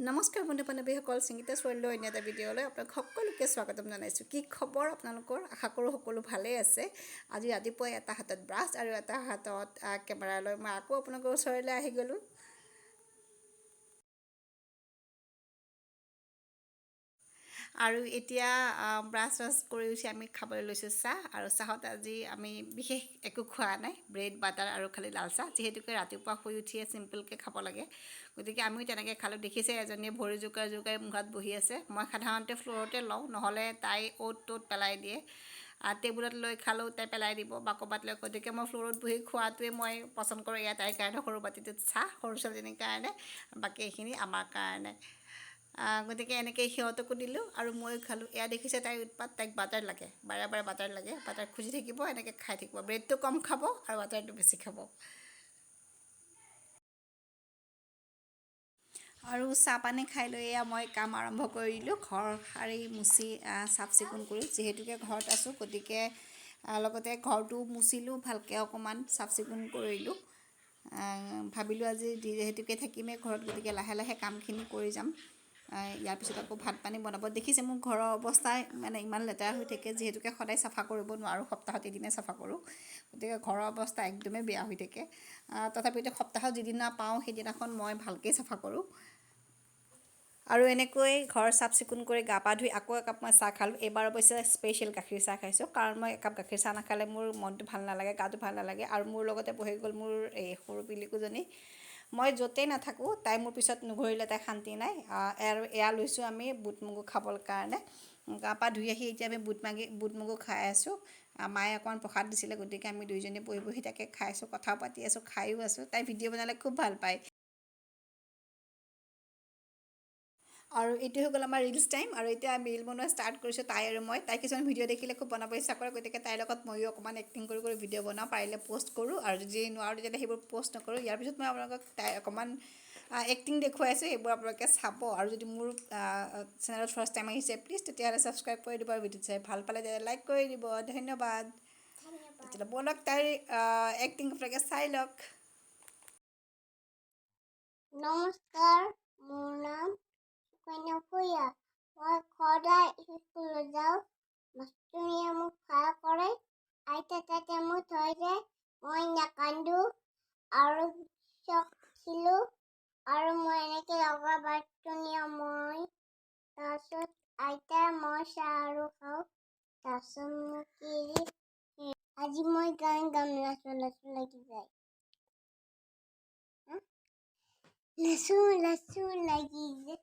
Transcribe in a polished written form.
নমস্কাৰ বন্ধু বান্ধৱীসকল, সংগীতা ছোৱালীলৈ অন্য এটা ভিডিঅ'লৈ আপোনাক সকলোকে স্বাগতম জনাইছোঁ। কি খবৰ আপোনালোকৰ? আশা কৰোঁ সকলো ভালেই আছে। আজি ৰাতিপুৱাই এটা হাতত ব্ৰাছ আৰু এটা হাতত কেমেৰা লৈ মই আকৌ আপোনালোকৰ ওচৰলৈ আহি গ'লোঁ। আৰু এতিয়া ব্ৰাছ কৰি উঠি আমি খাবলৈ লৈছোঁ চাহ। আৰু চাহত আজি আমি বিশেষ একো খোৱা নাই, ব্ৰেড বাটাৰ আৰু খালি লাল চাহ। যিহেতুকে ৰাতিপুৱা শুই উঠিয়ে চিম্পলকৈ খাব লাগে, গতিকে আমিও তেনেকৈ খালোঁ। দেখিছে এজনীয়ে ভৰি জোকাৰি মুখত বহি আছে। মই সাধাৰণতে ফ্ল'ৰতে লওঁ, নহ'লে তাই অ'ত ত'ত পেলাই দিয়ে। টেবুলত লৈ খালেও তাই পেলাই দিব বা ক'ৰবাত লৈ, গতিকে মই ফ্ল'ৰত বহি খোৱাটোৱে মই পচন্দ কৰোঁ। এয়া তাইৰ কাৰণে সৰু বাতিটোত চাহ, সৰু ছোৱালীজনীৰ কাৰণে, বাকী এইখিনি আমাৰ কাৰণে। গতিকে এনেকৈ সিহঁতকো দিলোঁ আৰু ময়ো খালোঁ। এয়া দেখিছে তাইৰ উৎপাত, তাইক বাটাৰ লাগে, বাৰে বাৰে বাটাৰ লাগে। বাটাৰ খুজি থাকিব, এনেকৈ খাই থাকিব। ব্ৰেডটো কম খাব আৰু বাটাৰটো বেছি খাব। আৰু চাহ পানী খাই লৈ এয়া মই কাম আৰম্ভ কৰি দিলোঁ। ঘৰ সাৰি মুচি চাফ চিকুণ কৰি, যিহেতুকে ঘৰত আছোঁ, গতিকে লগতে ঘৰটো মুচিলোঁ, ভালকৈ অকণমান চাফ চিকুণ কৰিলোঁ। ভাবিলোঁ আজি যিহেতুকে থাকিমেই ঘৰত, গতিকে লাহে লাহে কামখিনি কৰি যাম। ইয়াৰ পিছত আকৌ ভাত পানী বনাব। দেখিছে মোৰ ঘৰৰ অৱস্থা মানে ইমান লেতেৰা হৈ থাকে, যিহেতুকে সদায় চাফা কৰিব নোৱাৰোঁ, সপ্তাহত এদিনে চাফা কৰোঁ। গতিকে ঘৰৰ অৱস্থা একদমেই বেয়া হৈ থাকে। তথাপিতো সপ্তাহত যিদিনা পাওঁ সেইদিনাখন মই ভালকৈ চাফা কৰোঁ। আৰু এনেকৈ ঘৰ চাফ চিকুণ কৰি গা পা ধুই আকৌ একাপ মই চাহ খালোঁ। এইবাৰ অৱশ্যে স্পেচিয়েল গাখীৰ চাহ খাইছোঁ, কাৰণ মই একাপ গাখীৰ চাহ নাখালে মোৰ মনটো ভাল নালাগে, গাটো ভাল নালাগে। আৰু মোৰ লগতে বহি গ'ল মোৰ এই সৰু পিলিকুজনী। মই য'তেই নাথাকোঁ তাই মোৰ পিছত নুঘূৰিলে তাই শান্তি নাই। আৰু এয়া লৈছোঁ আমি বুট মগু খাবৰ কাৰণে। গা পা ধুই আহি এতিয়া আমি বুট মগু খাই আছোঁ। মায়ে অকণমান প্ৰসাদ দিছিলে, গতিকে আমি দুয়োজনী বহি বহি তাকে খাইছোঁ, কথাও পাতি আছোঁ, খায়ো আছোঁ। তাই ভিডিঅ' বনালে খুব ভাল পায়। আৰু এইটো হৈ গ'ল আমাৰ ৰিলছ টাইম। আৰু এতিয়া আমি ৰিল বনোৱা ষ্টাৰ্ট কৰিছোঁ, তাই আৰু মই। তাই কিছুমান ভিডিঅ' দেখিলে খুব বনাব ইচ্ছা কৰে, গতিকে তাইৰ লগত ময়ো অকণমান এক্টিং কৰি কৰি ভিডিঅ' বনাওঁ, পাৰিলে প'ষ্ট কৰোঁ। আৰু যদি নোৱাৰোঁ তেতিয়াহ'লে সেইবোৰ প'ষ্ট নকৰোঁ। ইয়াৰ পিছত মই আপোনালোকক তাই অকণমান এক্টিং দেখুৱাইছোঁ, সেইবোৰ আপোনালোকে চাব। আৰু যদি মোৰ চেনেলত ফাৰ্ষ্ট টাইম আহিছে, প্লিজ তেতিয়াহ'লে ছাবস্ক্ৰাইব কৰি দিব। আৰু ভিডিঅ'টো চাই ভাল পালে তেতিয়া লাইক কৰি দিব। ধন্যবাদ। তেতিয়াহ'লে ব'লক তাইৰ এক্টিং আপোনালোকে চাই লওক। নমস্কাৰ, মোৰ নাম সুকন্যা ভূঞা। মই সদায় স্কুললৈ যাওঁ। মাষ্টৰীয়ে মোক ভয় কৰে, আইতা তাতে মোক থৈ যায়, মই নাকান্দো আৰু চকছিলোঁ। আৰু মই এনেকৈ লগৰ বাটনীয়ে মই তাৰপিছত আইতা মই চাহ আৰু খাওঁ। তাৰপিছত মোক আজি মই গান গাম, লাচু লাচু লাগি যায়। লাচু লাচু লাগি যায়,